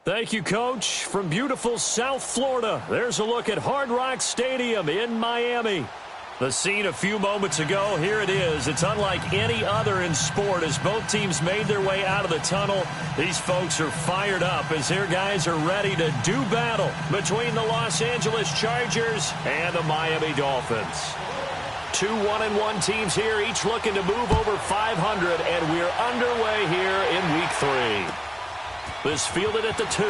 Thank you, Coach. From beautiful South Florida, there's a look at Hard Rock Stadium in Miami. The scene a few moments ago, here it is. It's unlike any other in sport as both teams made their way out of the tunnel. These folks are fired up as their guys are ready to do battle between the Los Angeles Chargers and the Miami Dolphins. Two 1-1 teams here, each looking to move over 500, and we're underway here in Week 3. This fielded at the 2.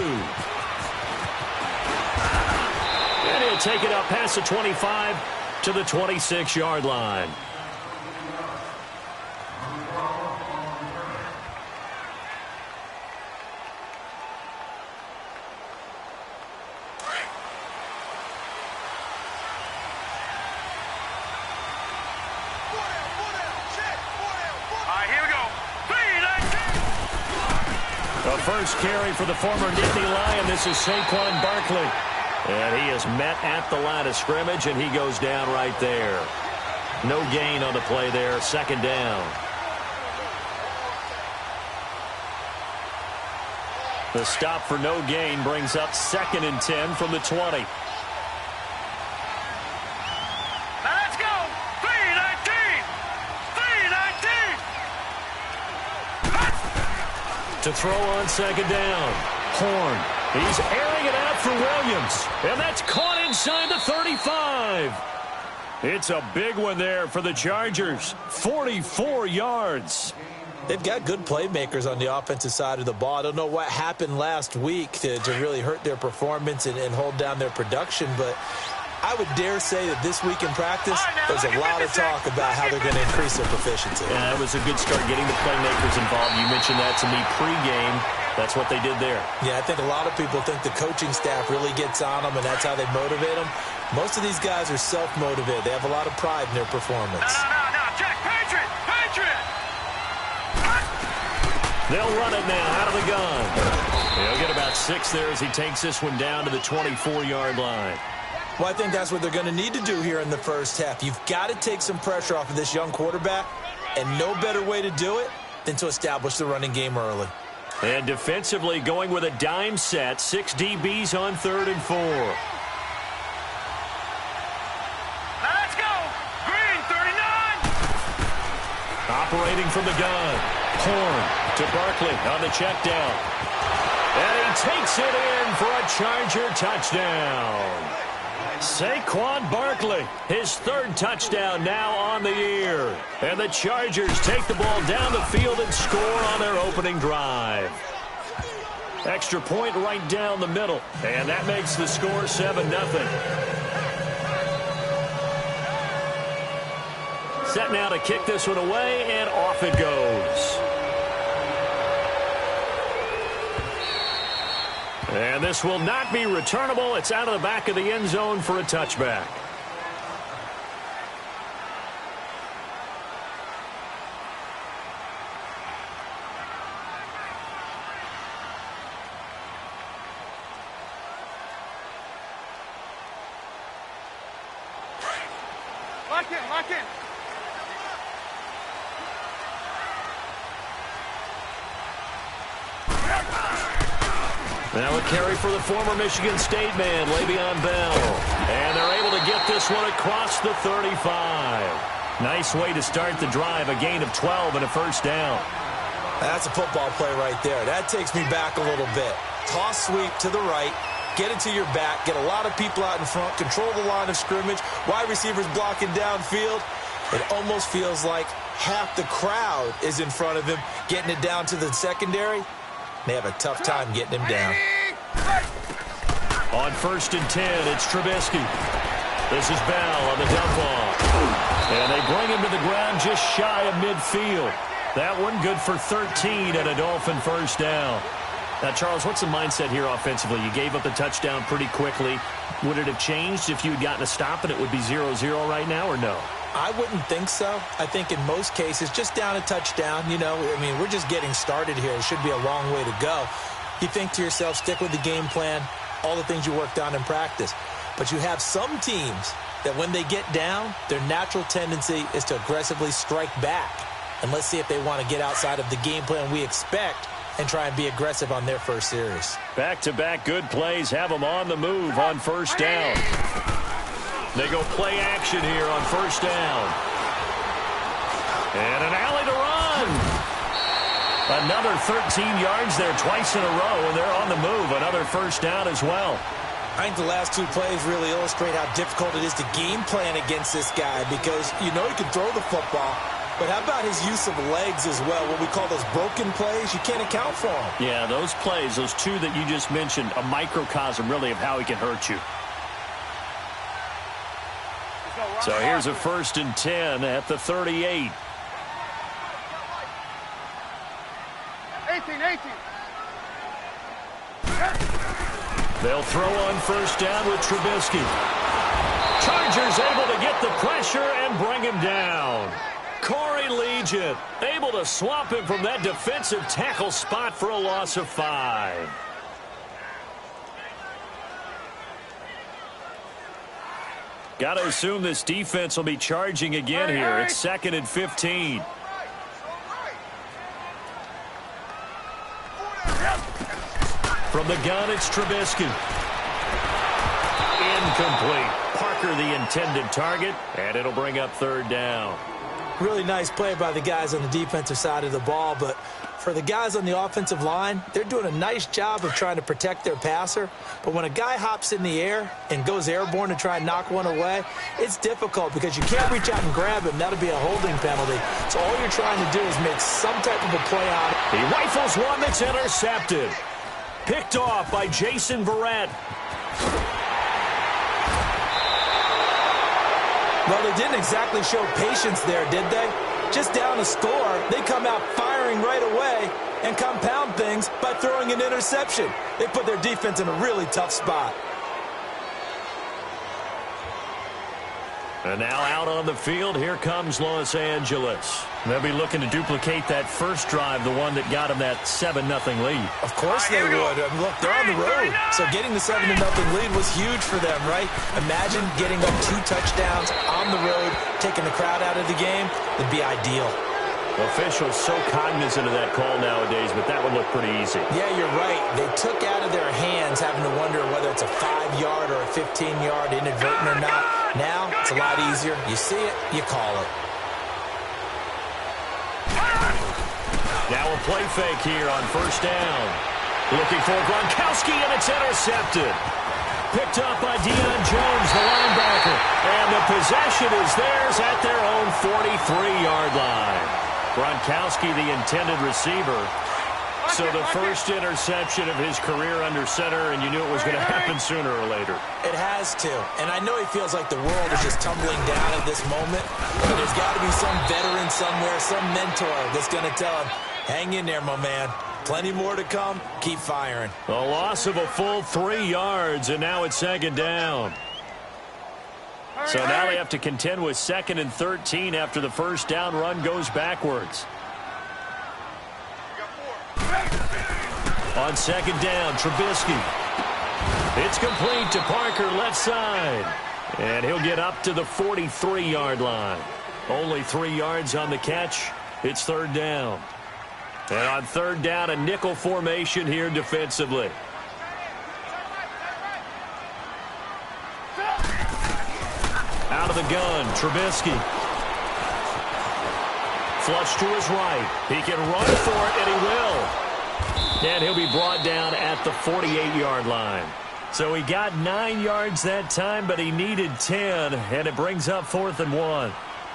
And he'll take it up past the 25 to the 26-yard line. The first carry for the former Nittany Lion. This is Saquon Barkley. And he is met at the line of scrimmage, and he goes down right there. No gain on the play there. Second down. The stop for no gain brings up 2nd and 10 from the 20. To throw on second down. Horn. He's airing it out for Williams. And that's caught inside the 35. It's a big one there for the Chargers. 44 yards. They've got good playmakers on the offensive side of the ball. I don't know what happened last week to really hurt their performance and hold down their production, but I would dare say that this week in practice, there's a lot of talk about how they're going to increase their proficiency. Yeah, that was a good start getting the playmakers involved. You mentioned that to me pregame. That's what they did there. Yeah, I think a lot of people think the coaching staff really gets on them, and that's how they motivate them. Most of these guys are self-motivated. They have a lot of pride in their performance. No, Jack, Patriot! They'll run it now out of the gun. He'll get about 6 there as he takes this one down to the 24-yard line. Well, I think that's what they're going to need to do here in the first half. You've got to take some pressure off of this young quarterback, and no better way to do it than to establish the running game early. And defensively going with a dime set, 6 DBs on 3rd and 4. Let's go! Green, 39! Operating from the gun. Horn to Barkley on the check down. And he takes it in for a Charger touchdown. Saquon Barkley, his 3rd touchdown now on the year. And the Chargers take the ball down the field and score on their opening drive. Extra point right down the middle. And that makes the score 7-0. Set now to kick this one away, and off it goes. And this will not be returnable. It's out of the back of the end zone for a touchback. Lock in. Now a carry for the former Michigan State man, Le'Veon Bell. And they're able to get this one across the 35. Nice way to start the drive, a gain of 12 and a first down. That's a football play right there. That takes me back a little bit. Toss sweep to the right, get it to your back, get a lot of people out in front, control the line of scrimmage, wide receivers blocking downfield. It almost feels like half the crowd is in front of him, getting it down to the secondary. They have a tough time getting him down. On 1st and 10, it's Trubisky. This is Bell on the dump off. And they bring him to the ground just shy of midfield. That one good for 13 and a Dolphin first down. Now, Charles, what's the mindset here offensively? You gave up the touchdown pretty quickly. Would it have changed if you had gotten a stop and it would be 0-0 right now, or no? I wouldn't think so. I think in most cases, just down a touchdown, we're just getting started here. It should be a long way to go. You think to yourself, stick with the game plan, all the things you worked on in practice. But you have some teams that when they get down, their natural tendency is to aggressively strike back. And let's see if they want to get outside of the game plan we expect and try and be aggressive on their first series. Back-to-back good plays have them on the move on first down. They go play action here on first down. And an alley to run. Another 13 yards there twice in a row, and they're on the move. Another first down as well. I think the last two plays really illustrate how difficult it is to game plan against this guy because you know he can throw the football, but how about his use of legs as well? What we call those broken plays, you can't account for them. Yeah, those plays, those two that you just mentioned, a microcosm really of how he can hurt you. So here's a 1st and 10 at the 38. 18. They'll throw on first down with Trubisky. Chargers able to get the pressure and bring him down. Corey Liuget able to swap him from that defensive tackle spot for a loss of 5. Got to assume this defense will be charging again here. It's 2nd and 15. From the gun, it's Trubisky. Incomplete. Parker the intended target, and it'll bring up 3rd down. Really nice play by the guys on the defensive side of the ball, but for the guys on the offensive line, they're doing a nice job of trying to protect their passer. But when a guy hops in the air and goes airborne to try and knock one away, it's difficult because you can't reach out and grab him. That'll be a holding penalty. So all you're trying to do is make some type of a play on it. He rifles one that's intercepted. Picked off by Jason Verrett. Well, they didn't exactly show patience there, did they? Just down a score, they come out firing right away and compound things by throwing an interception. They put their defense in a really tough spot. And now out on the field, here comes Los Angeles. They'll be looking to duplicate that first drive, the one that got them that 7-0 lead. Of course they would. I mean, look, they're on the road. So getting the 7-0 lead was huge for them, right? Imagine getting up 2 touchdowns on the road, taking the crowd out of the game. It'd be ideal. Officials so cognizant of that call nowadays, but that would look pretty easy. Yeah, you're right. They took out of their hands having to wonder whether it's a 5-yard or a 15-yard inadvertent or not. Now, it's a lot easier. You see it, you call it. Now a play fake here on first down. Looking for Gronkowski, and it's intercepted. Picked up by Deion Jones, the linebacker. And the possession is theirs at their own 43-yard line. Gronkowski, the intended receiver. So the first interception of his career under center, and you knew it was going to happen sooner or later. It has to. And I know he feels like the world is just tumbling down at this moment, but there's got to be some veteran somewhere, some mentor that's going to tell him, hang in there, my man. Plenty more to come. Keep firing. A loss of a full 3 yards, and now it's 2nd down. So now they have to contend with 2nd and 13 after the first down run goes backwards. On 2nd down, Trubisky. It's complete to Parker, left side. And he'll get up to the 43-yard line. Only 3 yards on the catch. It's 3rd down. And on 3rd down, a nickel formation here defensively. Out of the gun, Trubisky. Flush to his right. He can run for it, and he will. And he'll be brought down at the 48-yard line. So he got 9 yards that time, but he needed 10, and it brings up 4th and 1.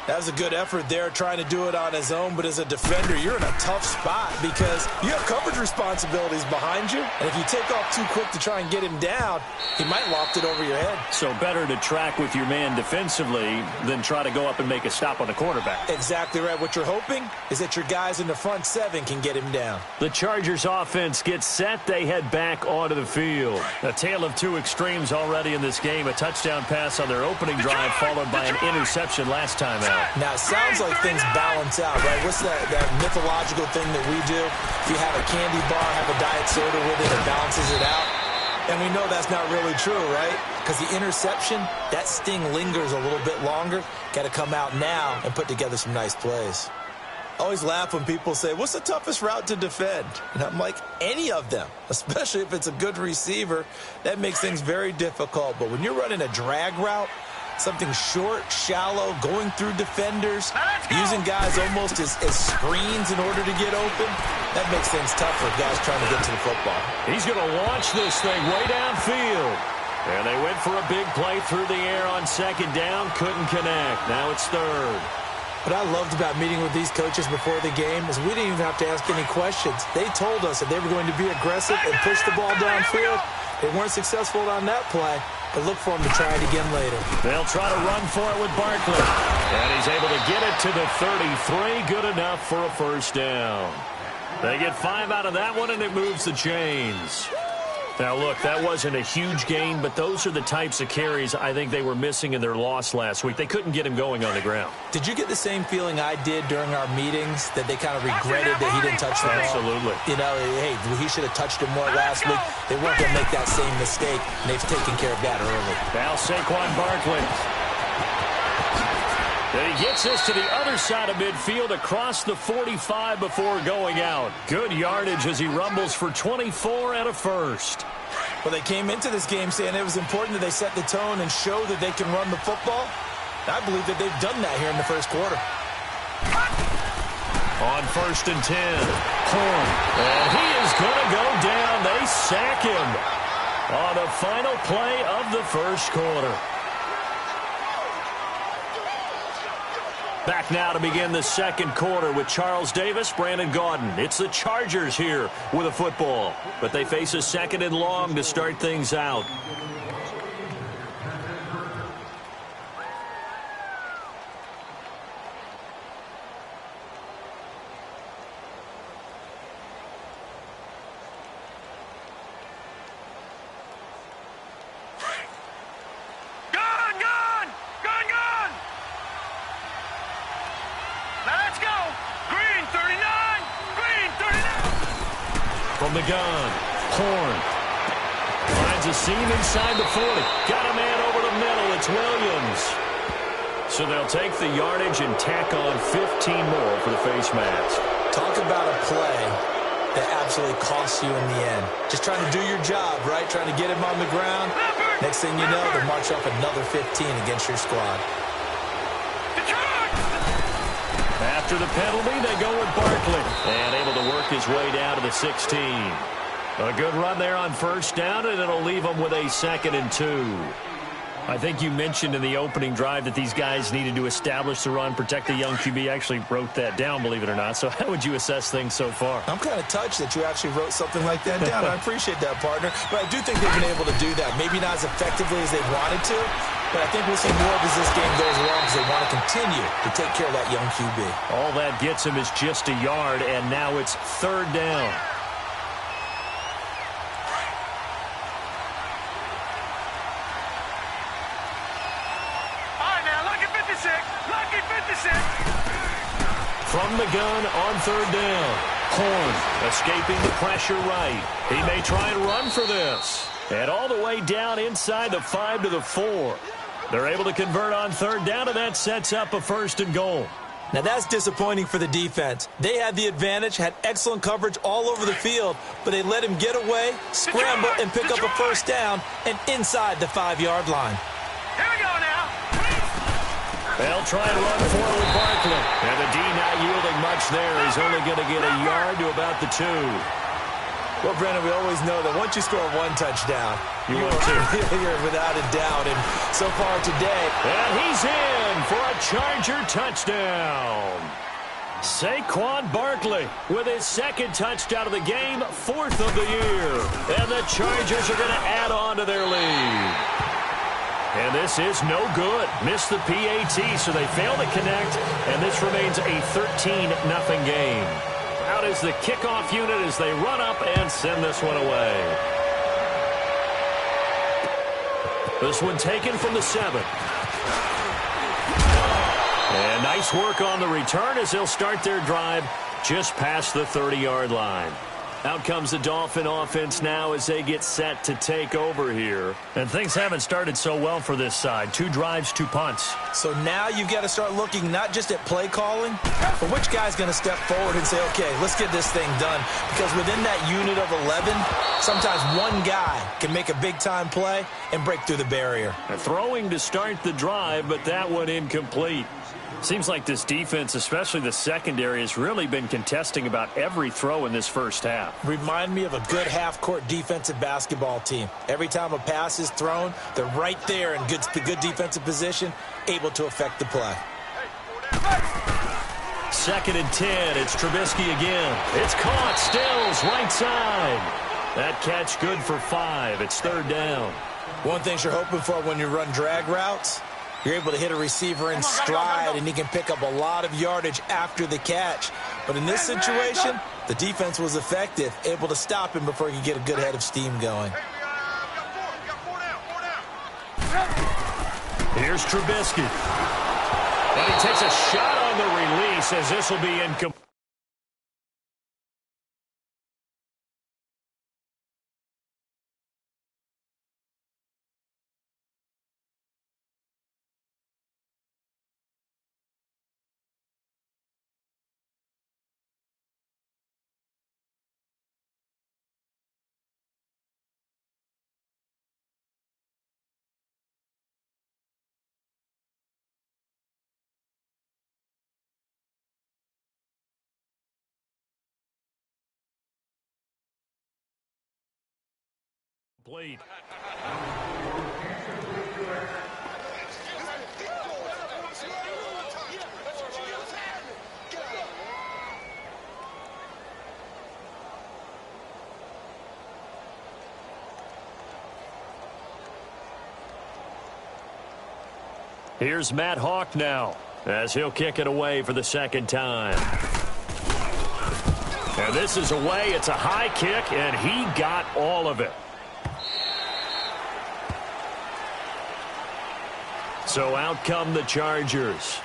That was a good effort there, trying to do it on his own. But as a defender, you're in a tough spot because you have coverage responsibilities behind you. And if you take off too quick to try and get him down, he might loft it over your head. So better to track with your man defensively than try to go up and make a stop on the quarterback. Exactly right. What you're hoping is that your guys in the front 7 can get him down. The Chargers offense gets set. They head back onto the field. A tale of two extremes already in this game. A touchdown pass on their opening drive followed by an interception last time out. Now, it sounds like things balance out, right? What's that mythological thing that we do? If you have a candy bar, have a diet soda with it, it balances it out. And we know that's not really true, right? Because the interception, that sting lingers a little bit longer. Got to come out now and put together some nice plays. I always laugh when people say, what's the toughest route to defend? And I'm like, any of them, especially if it's a good receiver. That makes things very difficult. But when you're running a drag route, something short, shallow, going through defenders, using guys almost as screens in order to get open, that makes things tough for guys trying to get to the football. He's going to launch this thing way downfield. And they went for a big play through the air on second down. Couldn't connect. Now it's third. What I loved about meeting with these coaches before the game is we didn't even have to ask any questions. They told us that they were going to be aggressive and push the ball downfield. They weren't successful on that play, but look for them to try it again later. They'll try to run for it with Barkley. And he's able to get it to the 33. Good enough for a first down. They get 5 out of that one, and it moves the chains. Now, look, that wasn't a huge gain, but those are the types of carries I think they were missing in their loss last week. They couldn't get him going on the ground. Did you get the same feeling I did during our meetings, that they kind of regretted that he didn't touch the ball? Absolutely. You know, hey, he should have touched it more last week. They weren't going to make that same mistake, and they've taken care of that early. Now Saquon Barkley. And he gets us to the other side of midfield across the 45 before going out. Good yardage as he rumbles for 24 and a first. Well, they came into this game saying it was important that they set the tone and show that they can run the football. I believe that they've done that here in the first quarter. On 1st and 10. Horn. And he is going to go down. They sack him on the final play of the first quarter. Back now to begin the second quarter with Charles Davis, Brandon Gaudin. It's the Chargers here with a football, but they face a 2nd and long to start things out. From the gun, Horn finds a seam inside the 40. Got a man over the middle. It's Williams. So they'll take the yardage and tack on 15 more for the face mask. Talk about a play that absolutely costs you in the end. Just trying to do your job, right? Trying to get him on the ground. Next thing you know, they'll march off another 15 against your squad. After the penalty, they go with Barkley. And able to work his way down to the 16. A good run there on first down, and it'll leave them with a 2nd and 2. I think you mentioned in the opening drive that these guys needed to establish the run, protect the young QB. Actually wrote that down, believe it or not. So how would you assess things so far? I'm kind of touched that you actually wrote something like that down. I appreciate that, partner. But I do think they've been able to do that. Maybe not as effectively as they wanted to, but I think we'll see more of as this game goes along because they want to continue to take care of that young QB. All that gets him is just a yard, and now it's 3rd down. From the gun on 3rd down. Horn escaping the pressure right. He may try and run for this. And all the way down inside the 5 to the 4. They're able to convert on 3rd down, and that sets up a 1st and goal. Now that's disappointing for the defense. They had the advantage, had excellent coverage all over the field, but they let him get away, scramble, and pick up a first down, and inside the 5-yard line. Here we go now. They'll try and run forward with Barkley. And the D not yielding much there. He's only going to get a yard to about the 2. Well, Brandon, we always know that once you score one touchdown, you want to. You're without a doubt. And so far today. And he's in for a Charger touchdown. Saquon Barkley with his 2nd touchdown of the game, 4th of the year. And the Chargers are going to add on to their lead. And this is no good. Missed the PAT, so they fail to connect, and this remains a 13-0 game. Out is the kickoff unit as they run up and send this one away. This one taken from the 7. And nice work on the return as they'll start their drive just past the 30-yard line. Out comes the Dolphin offense now as they get set to take over here. And things haven't started so well for this side. 2 drives, 2 punts. So now you've got to start looking not just at play calling, but which guy's going to step forward and say, okay, let's get this thing done. Because within that unit of 11, sometimes one guy can make a big-time play and break through the barrier. Throwing to start the drive, but that one incomplete. Seems like this defense, especially the secondary, has really been contesting about every throw in this first half. Remind me of a good half-court defensive basketball team. Every time a pass is thrown, they're right there in good defensive position, able to affect the play. 2nd and 10. It's Trubisky again. It's caught. Stills right side. That catch good for 5. It's 3rd down. One thing you're hoping for when you run drag routes, you're able to hit a receiver in stride, and he can pick up a lot of yardage after the catch. But in this situation, the defense was effective, able to stop him before he could get a good head of steam going. Here's Trubisky. And he takes a shot on the release as this will be incomplete. Here's Matt Hawk now as he'll kick it away for the 2nd time. And this is away. It's a high kick, and he got all of it. So out come the Chargers.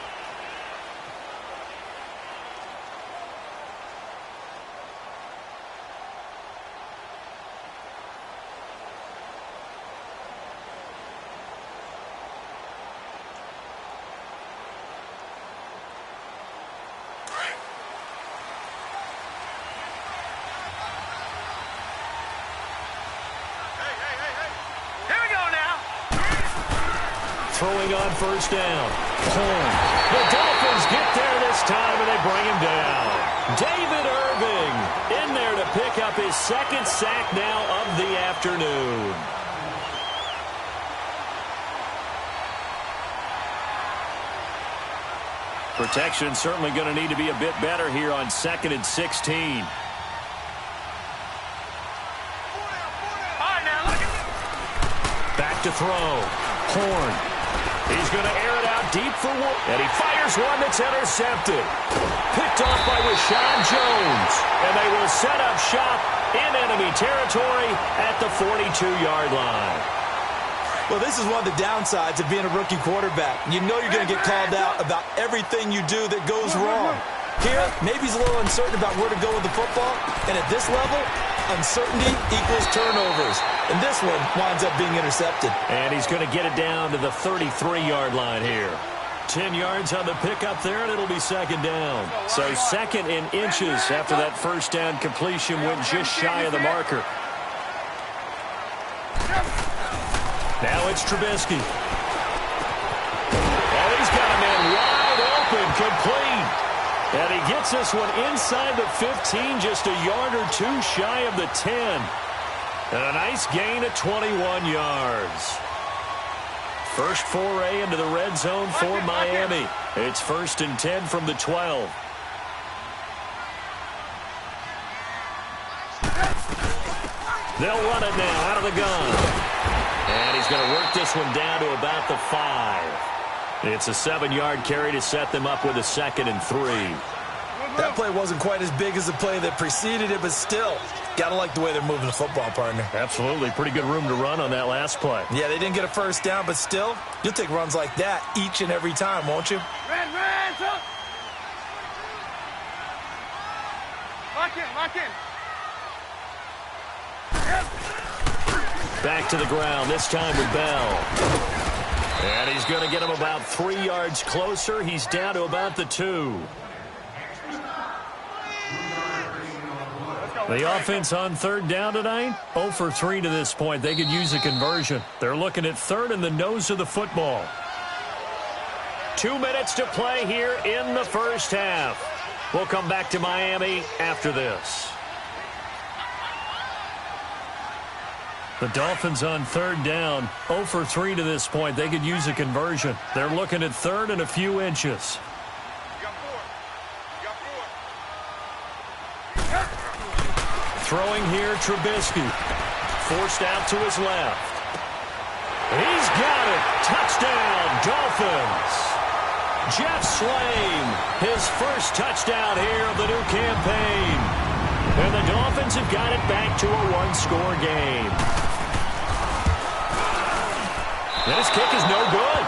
Throwing on 1st down. Horn. The Dolphins get there this time, and they bring him down. David Irving in there to pick up his 2nd sack now of the afternoon. Protection certainly going to need to be a bit better here on 2nd and 16. Back to throw. Horn. He's going to air it out deep for one. And he fires one that's intercepted. Picked off by Rashad Jones. And they will set up shop in enemy territory at the 42-yard line. Well, this is one of the downsides of being a rookie quarterback. You know you're going to get called out about everything you do that goes wrong. Here, maybe he's a little uncertain about where to go with the football. And at this level, uncertainty equals turnovers. And this one winds up being intercepted. And he's going to get it down to the 33-yard line here. 10 yards on the pickup there, and it'll be 2nd down. So 2nd in inches after that 1st down completion went just shy of the marker. Now it's Trubisky. And he's got a man wide open, complete. And he gets this one inside the 15, just a yard or 2 shy of the 10. And a nice gain of 21 yards. First foray into the red zone for Miami. It's 1st and 10 from the 12. They'll run it now out of the gun. And he's going to work this one down to about the 5. It's a 7-yard carry to set them up with a 2nd and 3. That play wasn't quite as big as the play that preceded it, but still, got to like the way they're moving the football, partner. Absolutely. Pretty good room to run on that last play. Yeah, they didn't get a 1st down, but still, you'll take runs like that each and every time, won't you? Red, lock in. Back to the ground, this time with Bell. And he's going to get him about 3 yards closer. He's down to about the 2. The offense on third down tonight, 0 for 3 to this point. They could use a conversion. They're looking at third and the nose of the football. 2 minutes to play here in the first half. We'll come back to Miami after this. The Dolphins on third down, 0 for 3 to this point. They could use a conversion. They're looking at third and a few inches. Throwing here, Trubisky. Forced out to his left. He's got it. Touchdown, Dolphins. Jeff Swain, his first touchdown here of the new campaign. And the Dolphins have got it back to a one-score game. This kick is no good.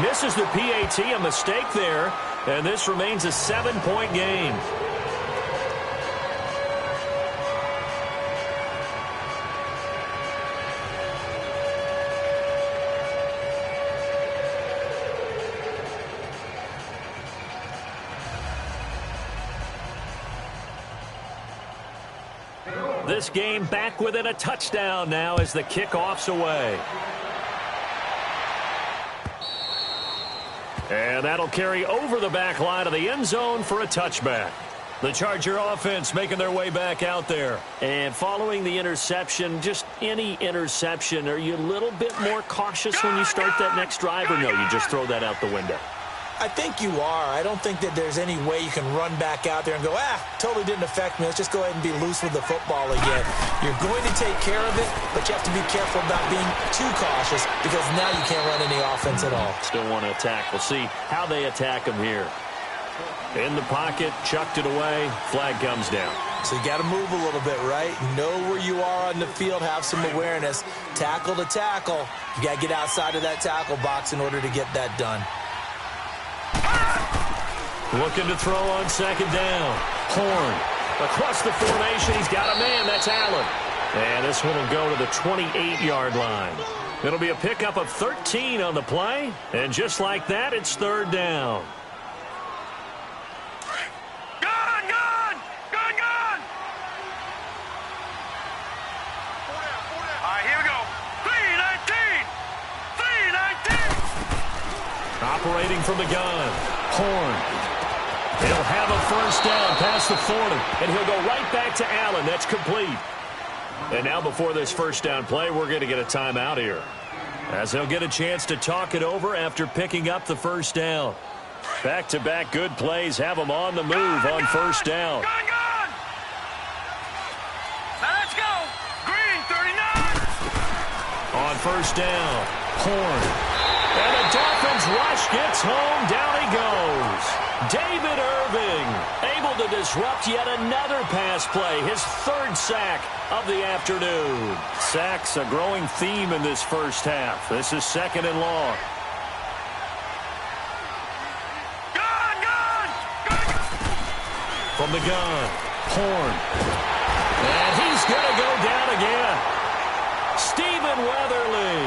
Misses the PAT, a mistake there, and this remains a 7-point game. This game back within a touchdown now as the kickoff's away. And that'll carry over the back line of the end zone for a touchback. The Charger offense making their way back out there. And following the interception, just any interception, are you a little bit more cautious when you start that next drive, or no, you just throw that out the window? I think you are. I don't think that there's any way you can run back out there and go, totally didn't affect me. Let's just go ahead and be loose with the football again. You're going to take care of it, but you have to be careful about being too cautious because now you can't run any offense at all. Still want to attack. We'll see how they attack him here. In the pocket, chucked it away, flag comes down. So you got to move a little bit, right? Know where you are on the field, have some awareness. Tackle to tackle. You got to get outside of that tackle box in order to get that done. Looking to throw on second down. Horn across the formation. He's got a man. That's Allen. And this one will go to the 28-yard line. It'll be a pickup of 13 on the play. And just like that, it's third down. Gun! All right, here we go. 3-19. Operating from the gun. Horn. He'll have a first down past the 40, and he'll go right back to Allen. That's complete. And now before this first down play, we're going to get a timeout here, as he'll get a chance to talk it over after picking up the first down. Back-to-back good plays have him on the move on first down. Gun! Now let's go. Green, 39. On first down, Horn. And the Dolphins rush gets home. Down he goes. David Irving able to disrupt yet another pass play. His third sack of the afternoon. Sacks a growing theme in this first half. This is second and long. Gun! From the gun, Horn. And he's going to go down again. Stephen Weatherly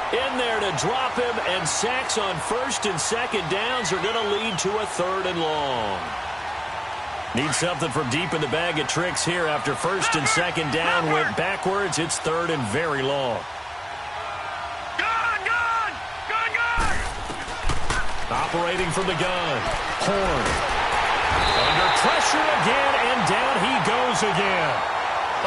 in there to drop him, and sacks on first and second downs are going to lead to a third and long. Need something from deep in the bag of tricks here after first and second down went backwards. It's third and very long. Gun! Operating from the gun, Horn. Under pressure again, and down he goes again.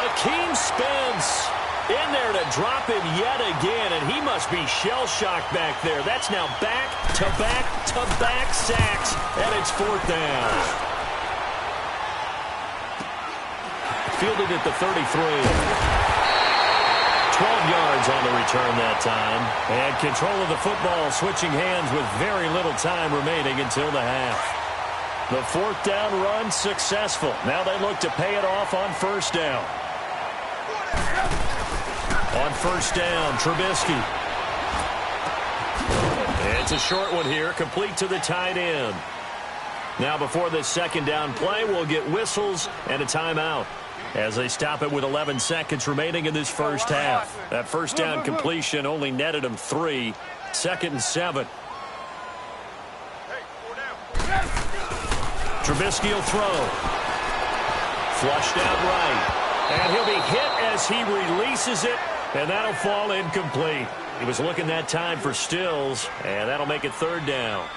Akeem Spence in there to drop him yet again, and he must be shell-shocked back there. That's now back-to-back-to-back sacks, and it's fourth down. Fielded at the 33. 12 yards on the return that time. And control of the football switching hands with very little time remaining until the half. The fourth down run successful. Now they look to pay it off on first down. On first down, Trubisky. It's a short one here, complete to the tight end. Now before this second down play, we'll get whistles and a timeout. as they stop it with 11 seconds remaining in this first half. That first down completion only netted them 3. 2nd and 7. Trubisky will throw. Flushed out right. And he'll be hit as he releases it, and that'll fall incomplete. He was looking that time for Stills, and that'll make it 3rd down.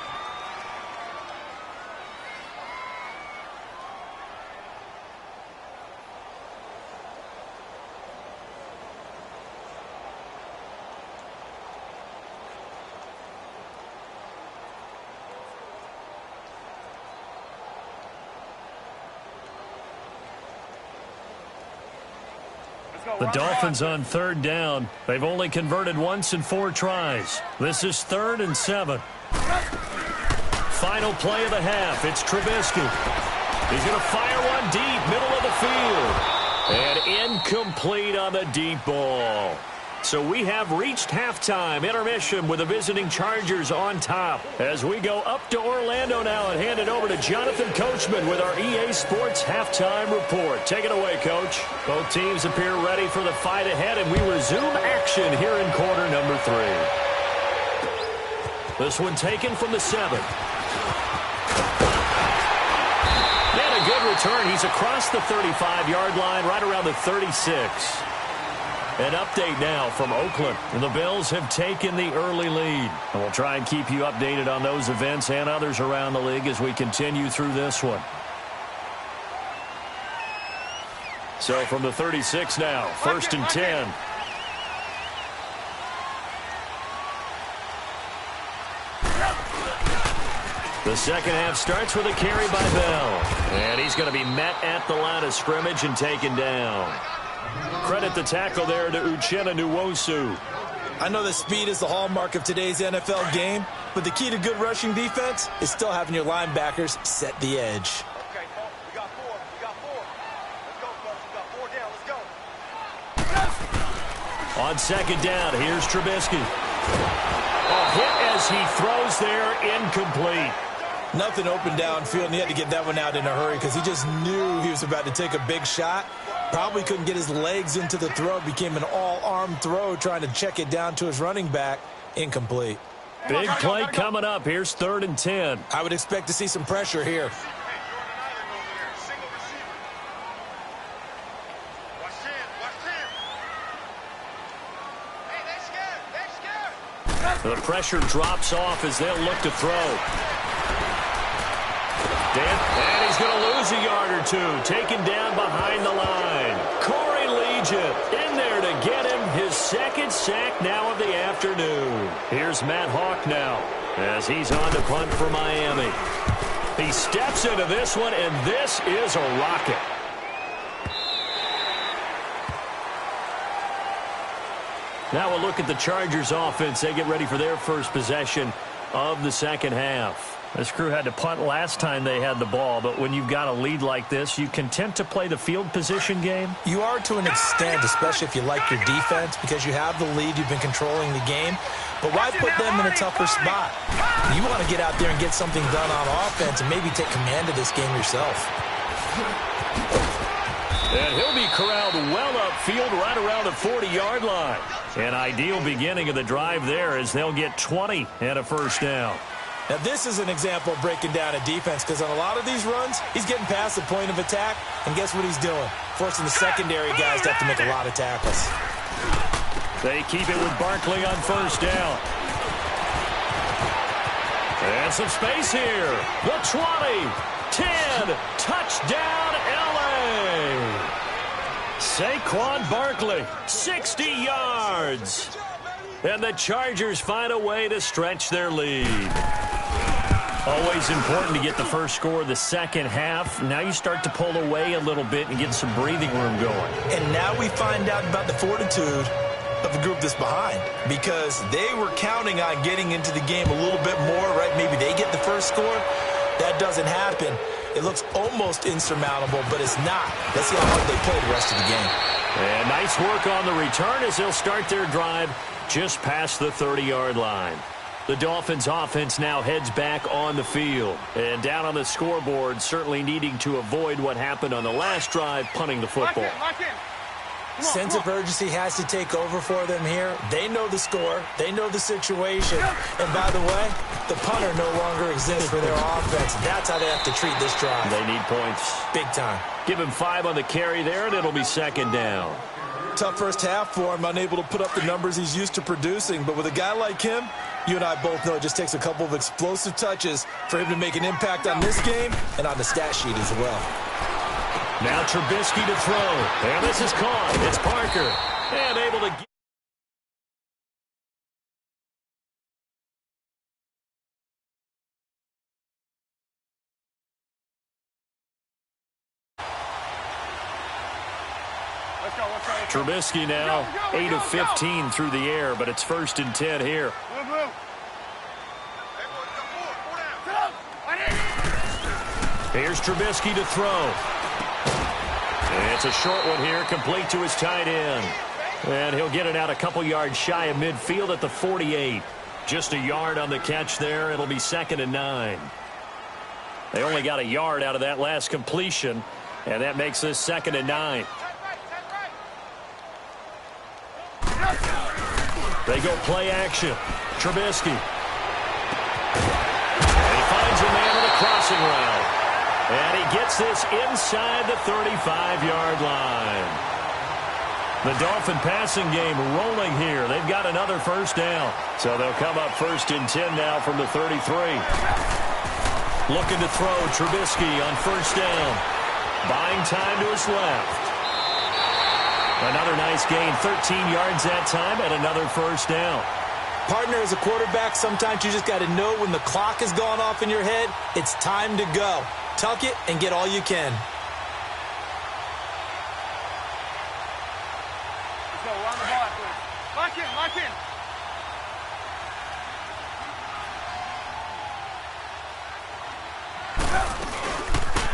The Dolphins on 3rd down. They've only converted once in 4 tries. This is 3rd and 7. Final play of the half. It's Trubisky. He's going to fire one deep, middle of the field. And incomplete on the deep ball. So we have reached halftime, intermission with the visiting Chargers on top. As we go up to Orlando now and hand it over to Jonathan Coachman with our EA Sports Halftime Report. Take it away, Coach. Both teams appear ready for the fight ahead, and we resume action here in quarter number 3. This one taken from the 7. And a good return. He's across the 35-yard line, right around the 36. An update now from Oakland. The Bills have taken the early lead. And we'll try and keep you updated on those events and others around the league as we continue through this one. So from the 36 now, 1st and 10. The second half starts with a carry by Bell. And he's going to be met at the line of scrimmage and taken down. Credit the tackle there to Uchenna Nwosu. I know that speed is the hallmark of today's NFL game, but the key to good rushing defense is still having your linebackers set the edge. Okay, we got 4. We got 4. Let's go, folks. We got 4 down. Let's go. On 2nd down, here's Trubisky. A hit as he throws there, incomplete. Nothing open downfield, and he had to get that one out in a hurry because he just knew he was about to take a big shot. Probably couldn't get his legs into the throw. Became an all-arm throw trying to check it down to his running back. Incomplete. Big play coming up. Here's 3rd and 10. I would expect to see some pressure here. The pressure drops off as they'll look to throw. And he's going to lose a yard or 2. Taken down behind the line. Corey Liuget in there to get him his 2nd sack now of the afternoon. Here's Matt Hawk now as he's on to punt for Miami. He steps into this one, and this is a rocket. Now we'll look at the Chargers offense. They get ready for their first possession of the second half. This crew had to punt last time they had the ball, but when you've got a lead like this, you content to play the field position game? You are to an extent, especially if you like your defense, because you have the lead, you've been controlling the game. But why put them in a tougher spot? You want to get out there and get something done on offense and maybe take command of this game yourself. And he'll be corralled well upfield right around the 40-yard line. An ideal beginning of the drive there as they'll get 20 and a first down. Now, this is an example of breaking down a defense because on a lot of these runs, he's getting past the point of attack, and guess what he's doing? Forcing the secondary guys to have to make a lot of tackles. They keep it with Barkley on first down. And some space here. The 20, 10, touchdown L.A. Saquon Barkley, 60 yards. And the Chargers find a way to stretch their lead. Always important to get the first score of the second half. Now you start to pull away a little bit and get some breathing room going. And now we find out about the fortitude of the group that's behind, because they were counting on getting into the game a little bit more, right? Maybe they get the first score. That doesn't happen. It looks almost insurmountable, but it's not. Let's see how hard they play the rest of the game. And nice work on the return as they'll start their drive just past the 30-yard line. The Dolphins offense now heads back on the field. And down on the scoreboard, certainly needing to avoid what happened on the last drive, punting the football. Lock in. Sense of urgency has to take over for them here. They know the score. They know the situation. And by the way, the punter no longer exists for their offense. That's how they have to treat this drive. They need points. Big time. Give him 5 on the carry there, and it'll be second down. Tough first half for him, unable to put up the numbers he's used to producing. But with a guy like him, you and I both know it just takes a couple of explosive touches for him to make an impact on this game and on the stat sheet as well. Now Trubisky to throw. And this is caught. It's Parker. And able to get... Trubisky now 8 of 15 through the air, but it's 1st and 10 here. Here's Trubisky to throw. It's a short one here, complete to his tight end. And he'll get it out a couple yards shy of midfield at the 48. Just a yard on the catch there. It'll be 2nd and 9. They only got a yard out of that last completion, and that makes this 2nd and 9. They go play action. Trubisky. And he finds a man with a crossing route. And he gets this inside the 35-yard line. The Dolphin passing game rolling here. They've got another first down. So they'll come up 1st and 10 now from the 33. Looking to throw Trubisky on 1st down. Buying time to his left. Another nice gain, 13 yards that time, and another first down. Partner, as a quarterback, sometimes you just got to know when the clock has gone off in your head, it's time to go. Tuck it and get all you can. Let's go. We're on the ball after this. Lock in. Lock in.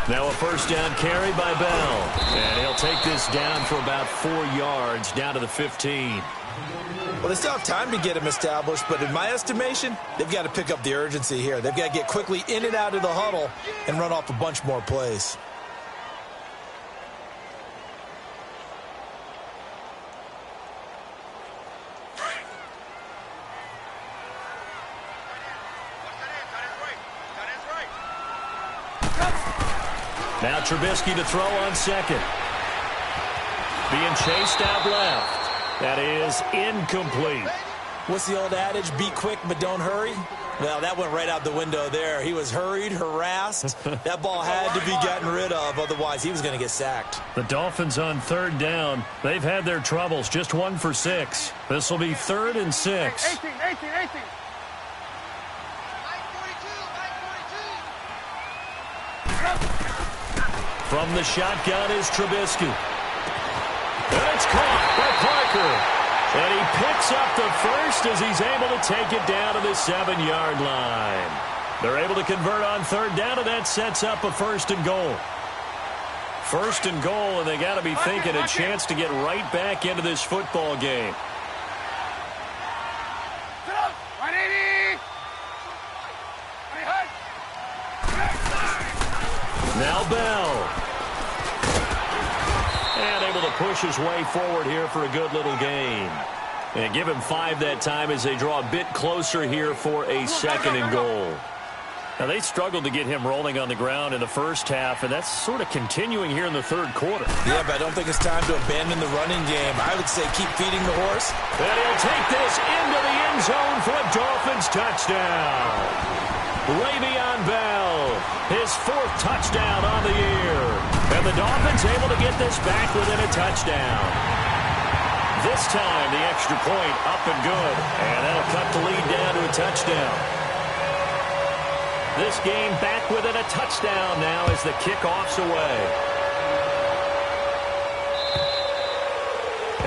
Now a first down carry by Bell. And he'll take this down for about 4 yards, down to the 15. Well, they still have time to get him established, but in my estimation, they've got to pick up the urgency here. They've got to get quickly in and out of the huddle and run off a bunch more plays. Now Trubisky to throw on 2nd. Being chased out left. That is incomplete. What's the old adage? Be quick, but don't hurry. Well, that went right out the window there. He was hurried, harassed. That ball had to be gotten rid of, otherwise he was going to get sacked. The Dolphins on 3rd down. They've had their troubles, just 1 for 6. This will be 3rd and 6. 18. From the shotgun is Trubisky. And it's caught by Parker. And he picks up the first as he's able to take it down to the 7-yard line. They're able to convert on 3rd down, and that sets up a 1st and goal. 1st and goal, and they got to be thinking a chance to get right back into this football game. Now Bell. And able to push his way forward here for a good little gain. And give him 5 that time as they draw a bit closer here for a 2nd and goal. Now, they struggled to get him rolling on the ground in the first half, and that's sort of continuing here in the 3rd quarter. Yeah, but I don't think it's time to abandon the running game. I would say keep feeding the horse. And he'll take this into the end zone for a Dolphins touchdown. Le'Veon Bell, his 4th touchdown on the year. And the Dolphins able to get this back within a touchdown. This time, the extra point up and good. And that'll cut the lead down to a touchdown. This game back within a touchdown now as the kickoff's away.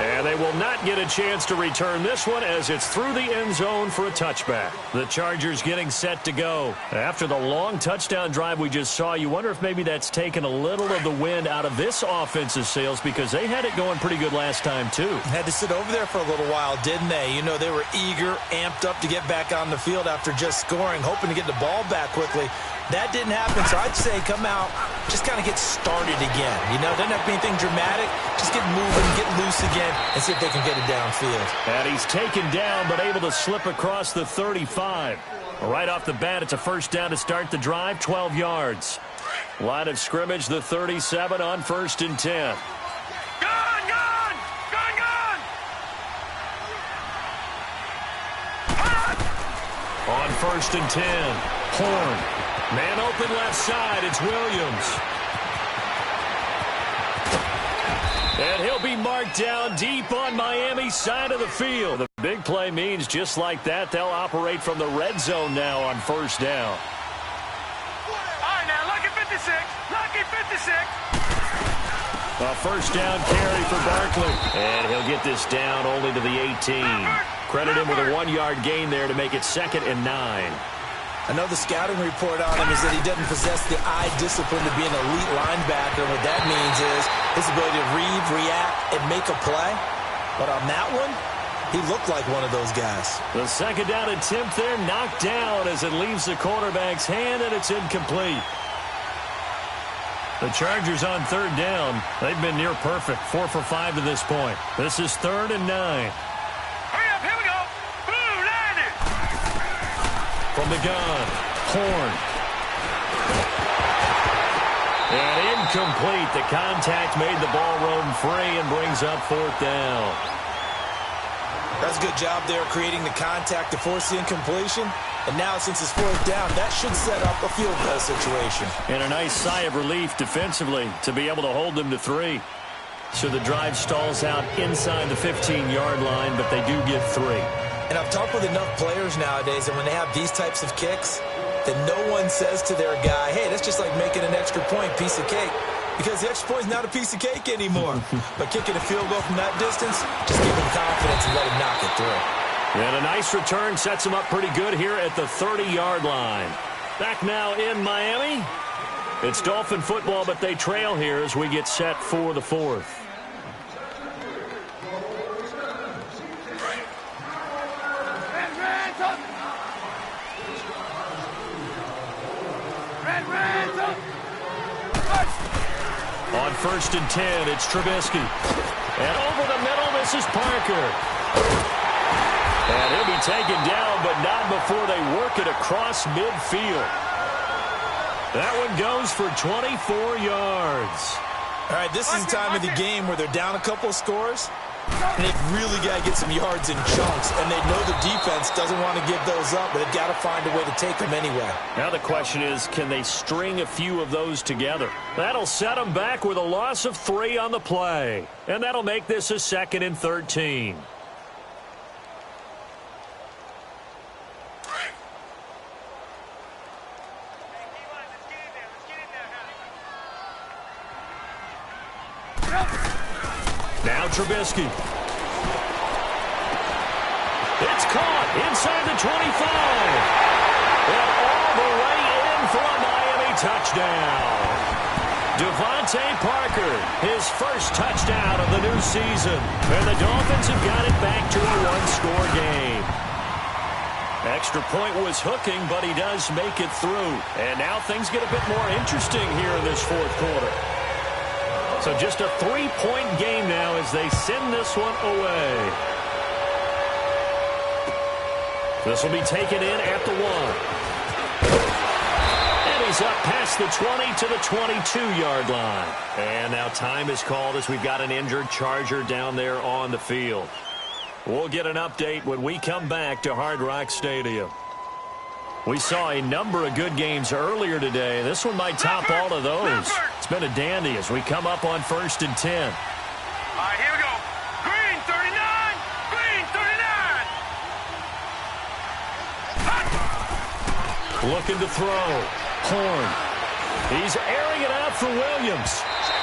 And they will not get a chance to return this one as it's through the end zone for a touchback. The Chargers getting set to go. After the long touchdown drive we just saw, you wonder if maybe that's taken a little of the wind out of this offense's sails because they had it going pretty good last time too. Had to sit over there for a little while, didn't they? You know, they were eager, amped up to get back on the field after just scoring, hoping to get the ball back quickly. That didn't happen, so I'd say come out, just kind of get started again. You know, doesn't have to be anything dramatic. Just get moving, get loose again, and see if they can get it downfield. And he's taken down, but able to slip across the 35. Right off the bat, it's a first down to start the drive, 12 yards. Line of scrimmage, the 37 on 1st and 10. Gone, gone! Gone, gone! On 1st and 10, Horn. Man open left side, it's Williams. And he'll be marked down deep on Miami's side of the field. The big play means just like that, they'll operate from the red zone now on 1st down. All right, now, lucky 56. Lucky 56. A first down carry for Barkley. And he'll get this down only to the 18. Credit him with a 1-yard gain there to make it 2nd and 9. I know the scouting report on him is that he doesn't possess the eye discipline to be an elite linebacker. What that means is his ability to read, react, and make a play. But on that one, he looked like one of those guys. The second down attempt there knocked down as it leaves the quarterback's hand, and it's incomplete. The Chargers on 3rd down. They've been near perfect, 4 for 5 to this point. This is 3rd and 9. Hurry up, here we go. Boom, landed. From the gun, Horn. And incomplete. The contact made the ball roam free and brings up 4th down. That's a good job there creating the contact to force the incompletion. And now, since it's 4th down, that should set up a field goal situation. And a nice sigh of relief defensively to be able to hold them to 3. So the drive stalls out inside the 15-yard line, but they do get 3. And I've talked with enough players nowadays, and when they have these types of kicks, then no one says to their guy, hey, that's just like making an extra point, piece of cake. Because the extra point is not a piece of cake anymore. But kicking a field goal from that distance, just give him confidence and let him knock it through. And a nice return sets him up pretty good here at the 30-yard line. Back now in Miami. It's Dolphin football, but they trail here as we get set for the 4th. On 1st and 10, it's Trubisky. And over the middle, this is Parker. And he'll be taken down, but not before they work it across midfield. That one goes for 24 yards. All right, this is the time of the game where they're down a couple of scores, and they've really got to get some yards in chunks, and they know the defense doesn't want to give those up, but they've got to find a way to take them anyway. Now the question is, can they string a few of those together? That'll set them back with a loss of 3 on the play, and that'll make this a 2nd and 13. Now Trubisky. It's caught inside the 25. And all the way in for a Miami touchdown. Devontae Parker, his first touchdown of the new season. And the Dolphins have got it back to a 1-score game. Extra point was hooking, but he does make it through. And now things get a bit more interesting here in this 4th quarter. So just a 3-point game now as they send this one away. This will be taken in at the 1. And he's up past the 20 to the 22-yard line. And now time is called as we've got an injured Charger down there on the field. We'll get an update when we come back to Hard Rock Stadium. We saw a number of good games earlier today. This one might top all of those. It's been a dandy as we come up on 1st and 10. All right, here we go. Green 39. Green 39. Looking to throw. Horn. He's airing it out for Williams.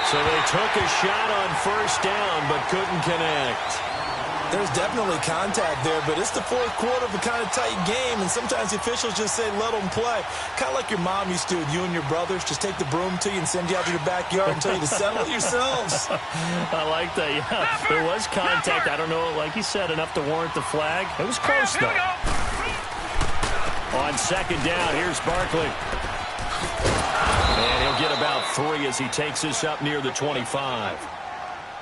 So they took a shot on first down but couldn't connect. There's definitely contact there, but it's the fourth quarter of a kind of tight game, and sometimes the officials just say, let them play. Kind of like your mom used to with you and your brothers. Just take the broom to you and send you out to your backyard and tell you to settle it yourselves. I like that, yeah. There was contact. I don't know, like you said, enough to warrant the flag. It was close, though. On second down, here's Barkley. And he'll get about 3 as he takes us up near the 25.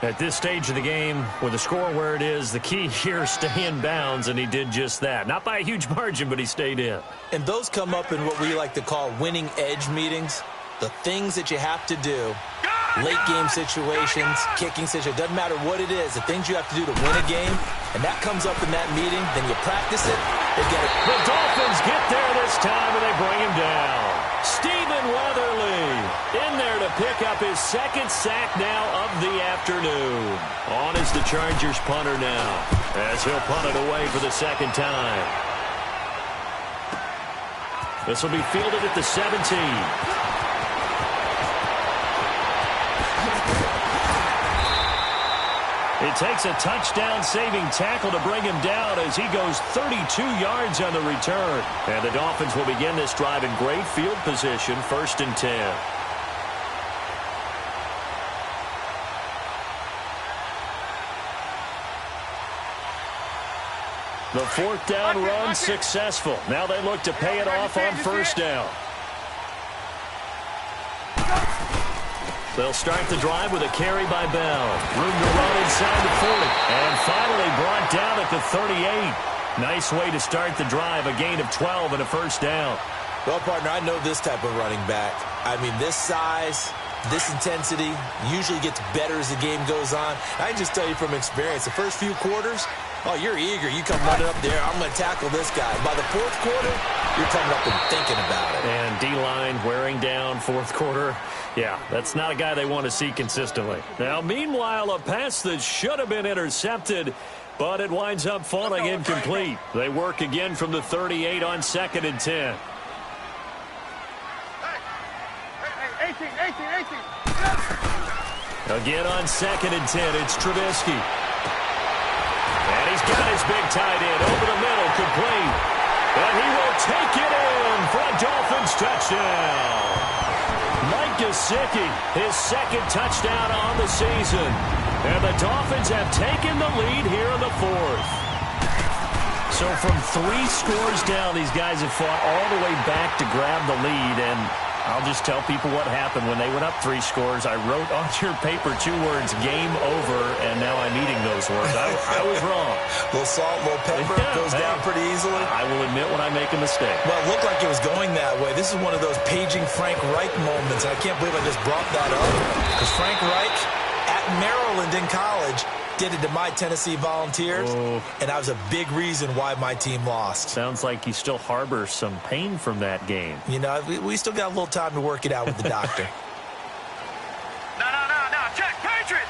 At this stage of the game, with the score where it is, the key here is stay in bounds, and he did just that. Not by a huge margin, but he stayed in. And those come up in what we like to call winning edge meetings. The things that you have to do, late game situations, kicking situations, doesn't matter what it is, the things you have to do to win a game, and that comes up in that meeting, then you practice it, they get it. The Dolphins get there this time, and they bring him down. Stephen Weatherly in there to pick up his second sack now of the afternoon. On is the Chargers punter now, as he'll punt it away for the second time. This will be fielded at the 17. It takes a touchdown-saving tackle to bring him down as he goes 32 yards on the return. And the Dolphins will begin this drive in great field position, 1st and 10. The 4th down run successful. Now they look to pay it off on 1st down. They'll start the drive with a carry by Bell. Room to run inside the 40. And finally brought down at the 38. Nice way to start the drive. A gain of 12 and a 1st down. Well, partner, I know this type of running back. I mean, this size, this intensity usually gets better as the game goes on. I can just tell you from experience, the first few quarters, oh, you're eager. You come running up there. I'm going to tackle this guy. By the 4th quarter, you're coming up and thinking about it. And D-line wearing down 4th quarter. Yeah, that's not a guy they want to see consistently. Now, meanwhile, a pass that should have been intercepted, but it winds up falling incomplete. They work again from the 38 on 2nd and 10. 18. Again on 2nd and 10, it's Trubisky. And he's got his big tight end over the middle, complete. And he will take it in for a Dolphins touchdown. Mike Gesicki, his 2nd touchdown on the season. And the Dolphins have taken the lead here in the 4th. So from 3 scores down, these guys have fought all the way back to grab the lead. And I'll just tell people what happened when they went up 3 scores. I wrote on your paper 2 words, game over, and now I'm eating those words. I was wrong. A little salt, a little pepper, goes down pretty easily. I will admit when I make a mistake. Well, it looked like it was going that way. This is one of those paging Frank Reich moments, and I can't believe I just brought that up. Because Frank Reich, at Maryland in college, did it to my Tennessee Volunteers, and that was a big reason why my team lost. Sounds like you still harbor some pain from that game. You know, we still got a little time to work it out with the doctor. No. Check. Patriot.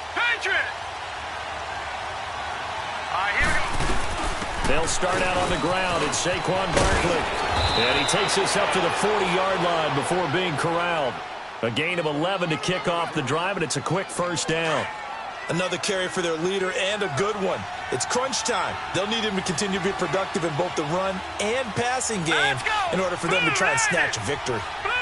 All right, here we go. They'll start out on the ground. It's Saquon Barkley. And he takes us up to the 40-yard line before being corralled. A gain of 11 to kick off the drive, and it's a quick 1st down. Another carry for their leader, and a good one. It's crunch time. They'll need him to continue to be productive in both the run and passing game in order for them to try and snatch a victory. Blue 90.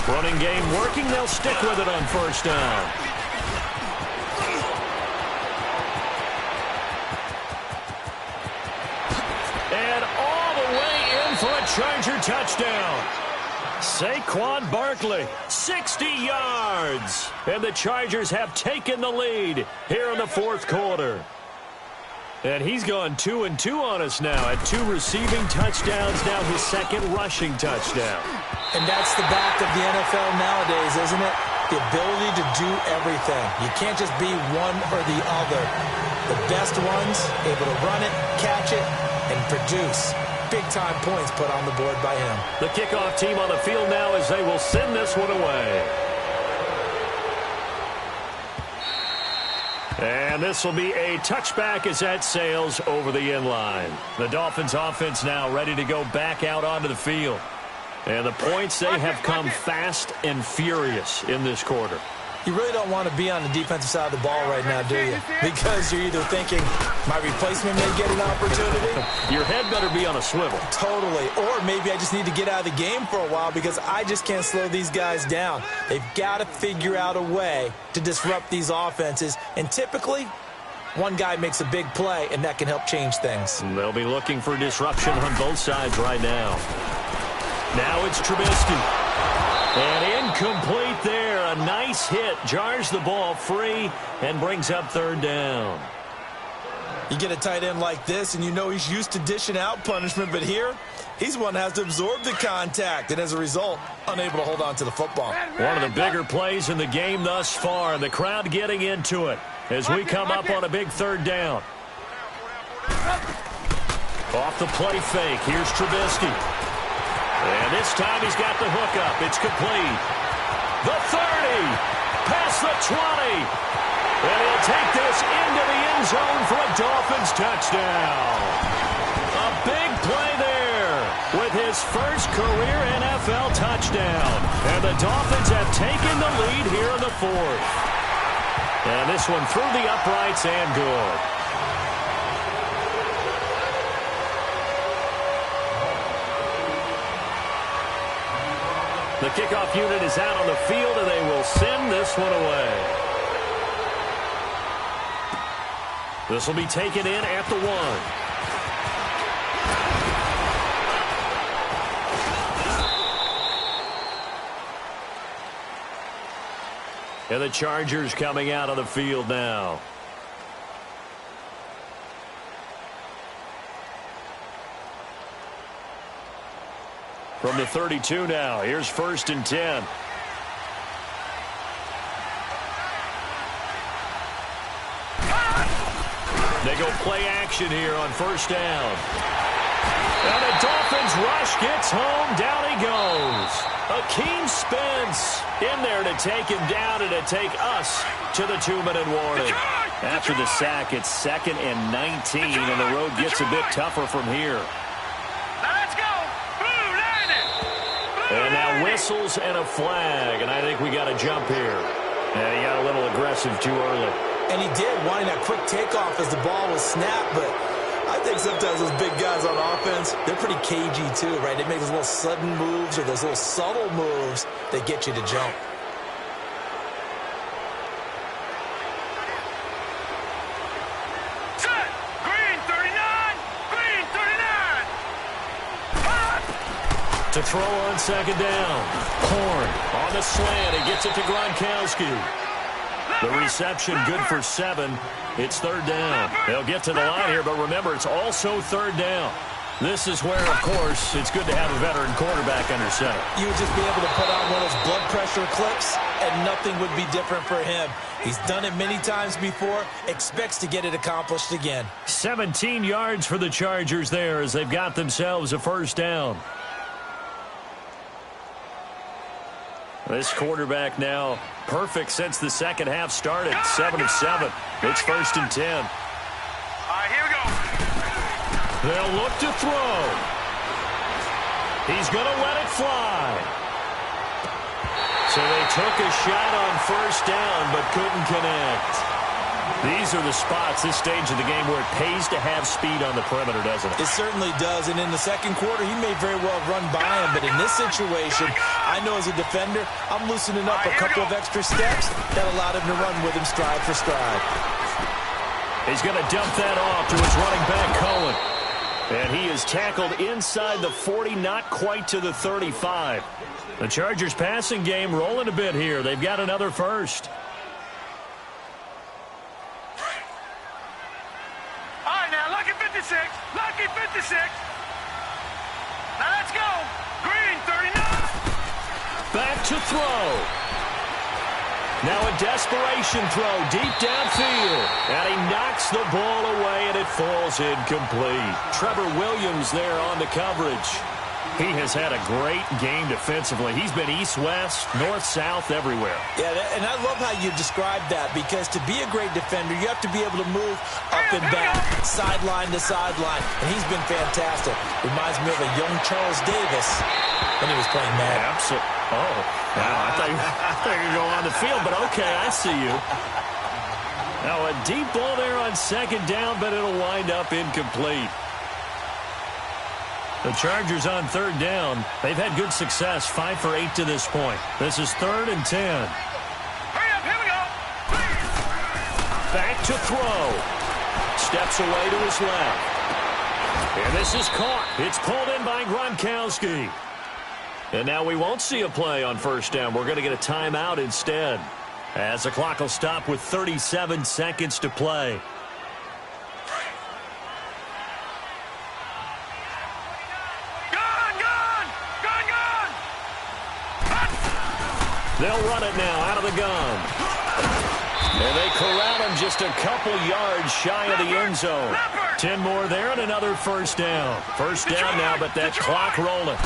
Running game working. They'll stick with it on 1st down. And all the way in for a Charger touchdown. Saquon Barkley, 60 yards. And the Chargers have taken the lead here in the 4th quarter. And he's gone 2-2 on us now at 2 receiving touchdowns, now his 2nd rushing touchdown. And that's the back of the NFL nowadays, isn't it? The ability to do everything. You can't just be one or the other. The best ones, able to run it, catch it, and produce. Big-time points put on the board by him. The kickoff team on the field now as they will send this one away. And this will be a touchback as that sails over the end line. The Dolphins offense now ready to go back out onto the field. And the points, they have come fast and furious in this quarter. You really don't want to be on the defensive side of the ball right now, do you? Because you're either thinking, my replacement may get an opportunity. Your head better be on a swivel. Totally. Or maybe I just need to get out of the game for a while because I just can't slow these guys down. They've got to figure out a way to disrupt these offenses. And typically, one guy makes a big play, and that can help change things. They'll be looking for disruption on both sides right now. Now it's Trubisky. And incomplete there. A nice hit. Jars the ball free and brings up third down. You get a tight end like this, and you know he's used to dishing out punishment, but here, he's the one that has to absorb the contact, and as a result, unable to hold on to the football. One of the bigger plays in the game thus far, and the crowd getting into it as we come up on a big third down. Off the play fake. Here's Trubisky. And this time he's got the hookup. It's complete. The 30. Past the 20. And he'll take this into the end zone for a Dolphins touchdown. A big play there with his first career NFL touchdown. And the Dolphins have taken the lead here in the fourth. And this one through the uprights and good. The kickoff unit is out on the field, and they will send this one away. This will be taken in at the 1. And the Chargers coming out on the field now. From the 32 now, here's 1st and 10. They go play action here on 1st down. And the Dolphins rush gets home. Down he goes. Akeem Spence in there to take him down and to take us to the 2-minute warning. After the sack, it's 2nd and 19, and the road gets a bit tougher from here. And now whistles and a flag, and I think we got a jump here. Yeah, he got a little aggressive too early. And he did, wanting that quick takeoff as the ball was snapped, but I think sometimes those big guys on offense, they're pretty cagey too, right? They make those little sudden moves or those little subtle moves that get you to jump. To throw on 2nd down. Horn on the slant. He gets it to Gronkowski. The reception good for 7. It's 3rd down. They'll get to the line here, but remember, it's also 3rd down. This is where, of course, it's good to have a veteran quarterback under center. You would just be able to put on one of those blood pressure clips, and nothing would be different for him. He's done it many times before, expects to get it accomplished again. 17 yards for the Chargers there as they've got themselves a 1st down. This quarterback now perfect since the second half started. 7 of 7. It's 1st and 10. All right, here we go. They'll look to throw. He's going to let it fly. So they took a shot on 1st down but couldn't connect. These are the spots, this stage of the game, where it pays to have speed on the perimeter, doesn't it? It certainly does, and in the second quarter, he may very well run by him, but in this situation, I know as a defender, I'm loosening up a couple of extra steps that allowed him to run with him stride for stride. He's going to dump that off to his running back, Cohen. And he is tackled inside the 40, not quite to the 35. The Chargers passing game rolling a bit here. They've got another 1st. Lucky 56. Now let's go. Green 39. Back to throw. Now a desperation throw deep downfield. And he knocks the ball away, and it falls incomplete. Trevor Williams there on the coverage. He has had a great game defensively. He's been east-west, north-south, everywhere. Yeah, and I love how you described that, because to be a great defender, you have to be able to move up and back, sideline to sideline, and he's been fantastic. Reminds me of a young Charles Davis when he was playing Madden. Absolutely. Oh, wow, I thought you could go on the field, but okay, I see you. Now a deep ball there on second down, but it'll wind up incomplete. The Chargers on third down. They've had good success, 5 for 8 to this point. This is 3rd and 10. Hurry up, here we go. Back to throw. Steps away to his left. And this is caught. It's pulled in by Gronkowski. And now we won't see a play on first down. We're going to get a timeout instead, as the clock will stop with 37 seconds to play. They'll run it now out of the gun. And they corral him just a couple yards shy of the end zone. 10 more there and another first down. First down now, but that clock rolling.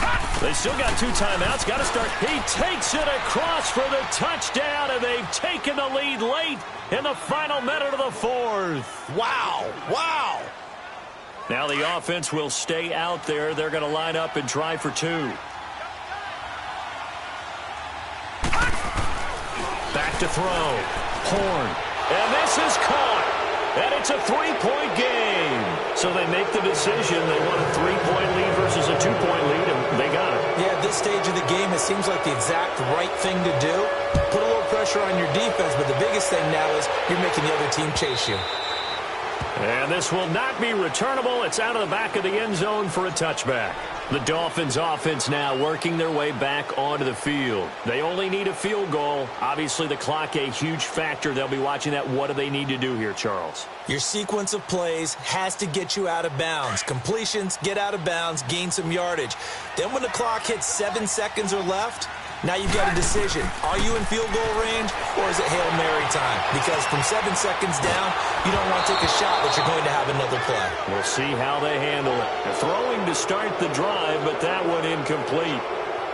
They still got 2 timeouts. Got to start. He takes it across for the touchdown, and they've taken the lead late in the final minute of the 4th. Wow. Wow. Now the offense will stay out there. They're going to line up and try for 2. Back to throw. Horn. And this is caught. And it's a 3-point game. So they make the decision. They want a 3-point lead versus a 2-point lead, and they got it. Yeah, at this stage of the game, it seems like the exact right thing to do. Put a little pressure on your defense, but the biggest thing now is you're making the other team chase you. And this will not be returnable. It's out of the back of the end zone for a touchback. The Dolphins offense now working their way back onto the field. They only need a field goal. Obviously, the clock a huge factor. They'll be watching that. What do they need to do here, Charles? Your sequence of plays has to get you out of bounds. Completions, get out of bounds, gain some yardage. Then when the clock hits 7 seconds or left, now you've got a decision. Are you in field goal range, or is it Hail Mary time? Because from 7 seconds down, you don't want to take a shot that you're going to have another play. We'll see how they handle it. They're throwing to start the drive, but that one incomplete.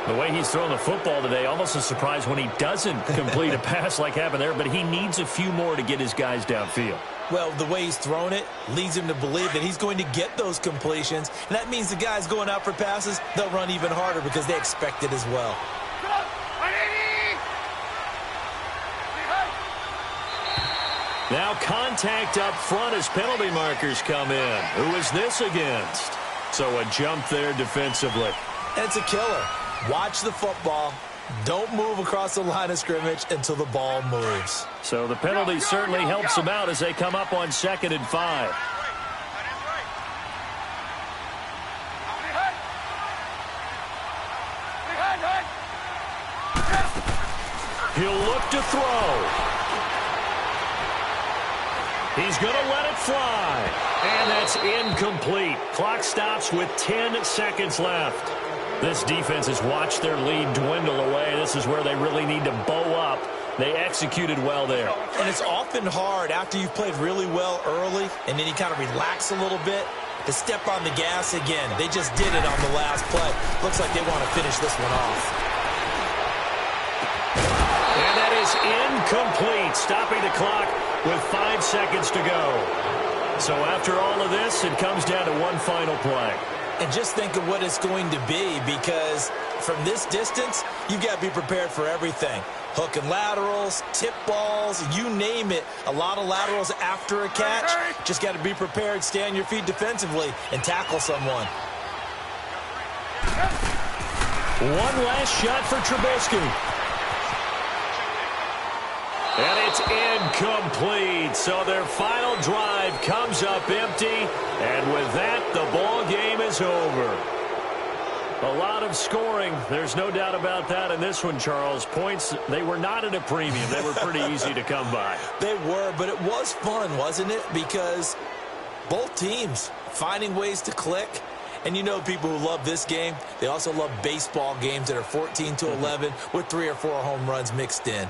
The way he's throwing the football today, almost a surprise when he doesn't complete a pass like happened there, but he needs a few more to get his guys downfield. Well, the way he's thrown it leads him to believe that he's going to get those completions, and that means the guys going out for passes, they'll run even harder because they expect it as well. Now contact up front as penalty markers come in. Who is this against? So a jump there defensively. And it's a killer. Watch the football. Don't move across the line of scrimmage until the ball moves. So the penalty certainly helps them out as they come up on 2nd and 5. He'll look to throw. He's going to let it fly. And that's incomplete. Clock stops with 10 seconds left. This defense has watched their lead dwindle away. This is where they really need to bow up. They executed well there. And it's often hard after you've played really well early and then you kind of relax a little bit to step on the gas again. They just did it on the last play. Looks like they want to finish this one off. And that is incomplete, stopping the clock with 5 seconds to go. So after all of this, it comes down to one final play. And just think of what it's going to be, because from this distance, you've got to be prepared for everything. Hook and laterals, tip balls, you name it. A lot of laterals after a catch. Just got to be prepared, stay on your feet defensively, and tackle someone. One last shot for Trubisky. And it's incomplete. So their final drive comes up empty. And with that, the ball game is over. A lot of scoring. There's no doubt about that in this one, Charles. Points, they were not at a premium. They were pretty easy to come by. They were, but it was fun, wasn't it? Because both teams finding ways to click. And you know, people who love this game, they also love baseball games that are 14-11 with 3 or 4 home runs mixed in.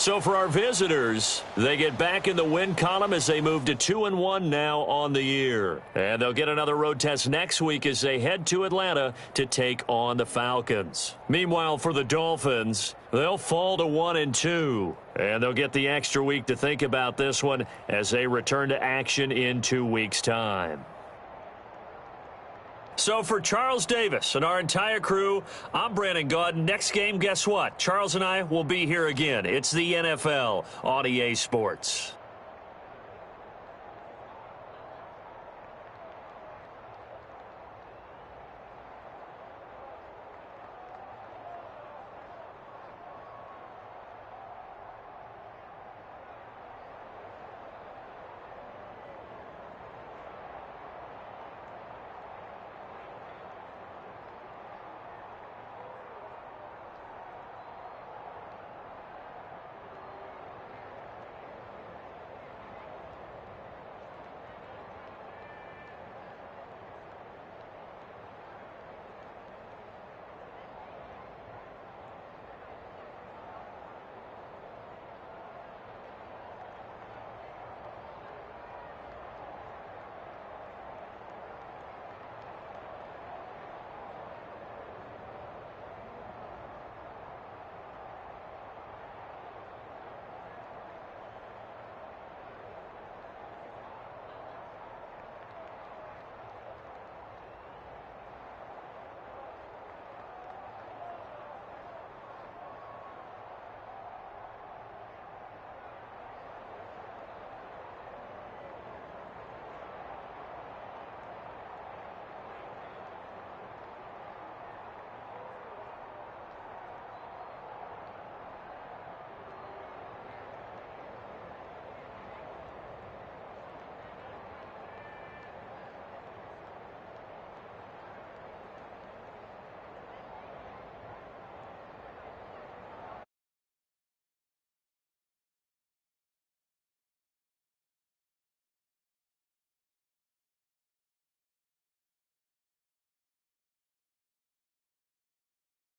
So for our visitors, they get back in the win column as they move to 2-1 now on the year. And they'll get another road test next week as they head to Atlanta to take on the Falcons. Meanwhile, for the Dolphins, they'll fall to 1-2. And they'll get the extra week to think about this one as they return to action in 2 weeks' time. So for Charles Davis and our entire crew, I'm Brandon Gaudin. Next game, guess what? Charles and I will be here again. It's the NFL on EA Sports.